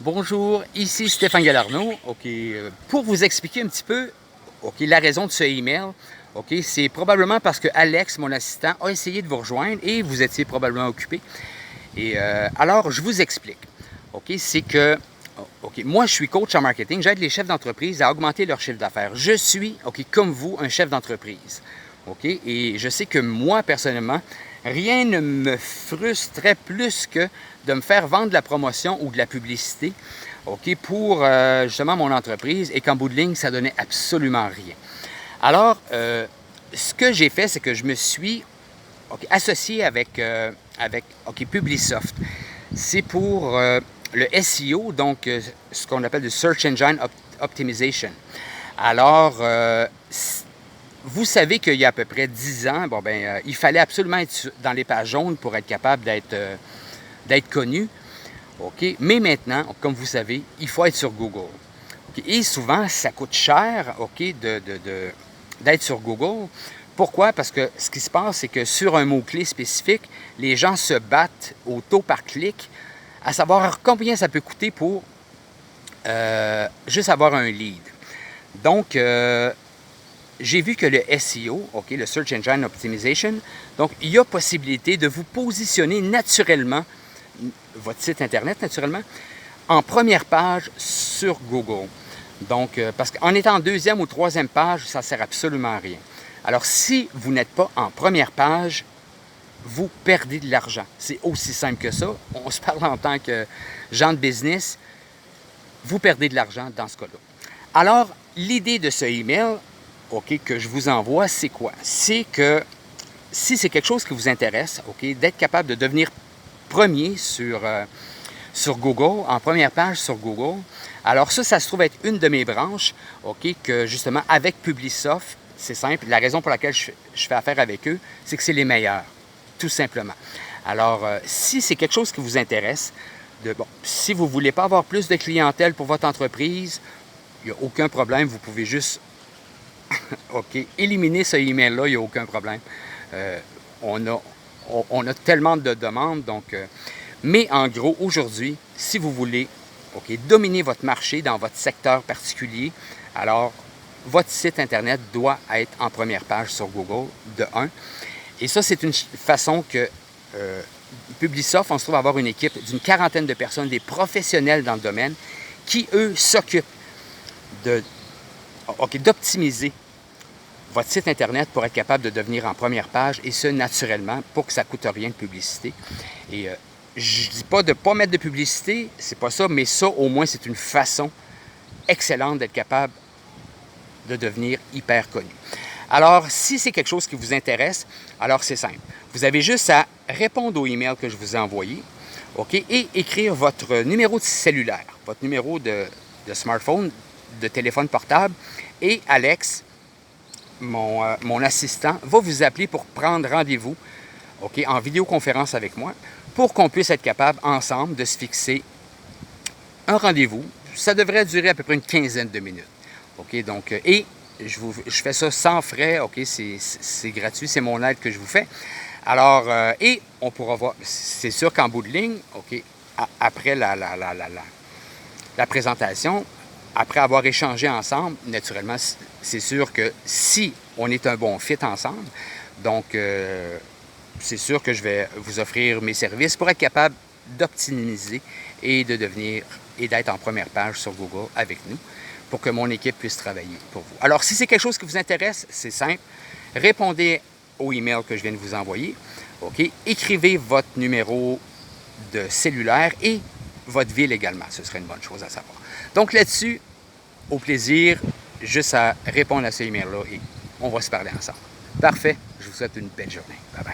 Bonjour, ici Stéphane Galarno. Pour vous expliquer un petit peu la raison de ce email, c'est probablement parce que Alex, mon assistant, a essayé de vous rejoindre et vous étiez probablement occupé. Alors, je vous explique. C'est que moi, je suis coach en marketing. J'aide les chefs d'entreprise à augmenter leur chiffre d'affaires. Je suis, comme vous, un chef d'entreprise. Et je sais que moi, personnellement, rien ne me frustrait plus que de me faire vendre de la promotion ou de la publicité pour justement mon entreprise et qu'en bout de ligne, ça donnait absolument rien. Alors, ce que j'ai fait, c'est que je me suis associé avec Publisoft. C'est pour le SEO, donc ce qu'on appelle le Search Engine Optimization. Alors, vous savez qu'il y a à peu près 10 ans, il fallait absolument être dans les pages jaunes pour être capable d'être connu. Mais maintenant, comme vous savez, il faut être sur Google. Et souvent, ça coûte cher d'être sur Google. Pourquoi? Parce que ce qui se passe, c'est que sur un mot-clé spécifique, les gens se battent au taux par clic, à savoir combien ça peut coûter pour juste avoir un lead. Donc, j'ai vu que le SEO, le Search Engine Optimization, donc il y a possibilité de vous positionner naturellement, votre site Internet naturellement, en première page sur Google. Donc, parce qu'en étant en deuxième ou troisième page, ça ne sert absolument à rien. Alors, si vous n'êtes pas en première page, vous perdez de l'argent. C'est aussi simple que ça. On se parle en tant que gens de business, vous perdez de l'argent dans ce cas-là. Alors, l'idée de ce email, que je vous envoie, c'est quoi? C'est que si c'est quelque chose qui vous intéresse, d'être capable de devenir premier sur Google, en première page sur Google, alors ça se trouve être une de mes branches, que justement, avec Publisoft, c'est simple. La raison pour laquelle je fais affaire avec eux, c'est que c'est les meilleurs, tout simplement. Alors, si c'est quelque chose qui vous intéresse, si vous ne voulez pas avoir plus de clientèle pour votre entreprise, il n'y a aucun problème, vous pouvez juste éliminer ce email-là, il n'y a aucun problème. On a tellement de demandes, mais en gros, aujourd'hui, si vous voulez dominer votre marché dans votre secteur particulier, alors votre site Internet doit être en première page sur Google, de 1. Et ça, c'est une façon que Publisoft, on se trouve avoir une équipe d'une 40aine de personnes, des professionnels dans le domaine, qui, eux, s'occupent d'optimiser votre site Internet pour être capable de devenir en première page, et ce, naturellement, pour que ça ne coûte rien de publicité. Et je ne dis pas de ne pas mettre de publicité, c'est pas ça, mais ça, au moins, c'est une façon excellente d'être capable de devenir hyper connu. Alors, si c'est quelque chose qui vous intéresse, alors c'est simple. Vous avez juste à répondre au email que je vous ai envoyé, et écrire votre numéro de cellulaire, votre numéro de smartphone, de téléphone portable, et Alex, mon assistant, va vous appeler pour prendre rendez-vous en vidéoconférence avec moi pour qu'on puisse être capable ensemble de se fixer un rendez-vous. Ça devrait durer à peu près une quinzaine de minutes. Et je fais ça sans frais, c'est gratuit, c'est mon aide que je vous fais. Alors, et on pourra voir, c'est sûr qu'en bout de ligne, après la présentation, après avoir échangé ensemble, naturellement, c'est sûr que si on est un bon fit ensemble, donc c'est sûr que je vais vous offrir mes services pour être capable d'optimiser et d'être en première page sur Google avec nous pour que mon équipe puisse travailler pour vous. Alors, si c'est quelque chose qui vous intéresse, c'est simple. Répondez au email que je viens de vous envoyer. Écrivez votre numéro de cellulaire et votre ville également. Ce serait une bonne chose à savoir. Donc là-dessus, au plaisir, juste à répondre à ce email-là et on va se parler ensemble. Parfait. Je vous souhaite une belle journée. Bye bye.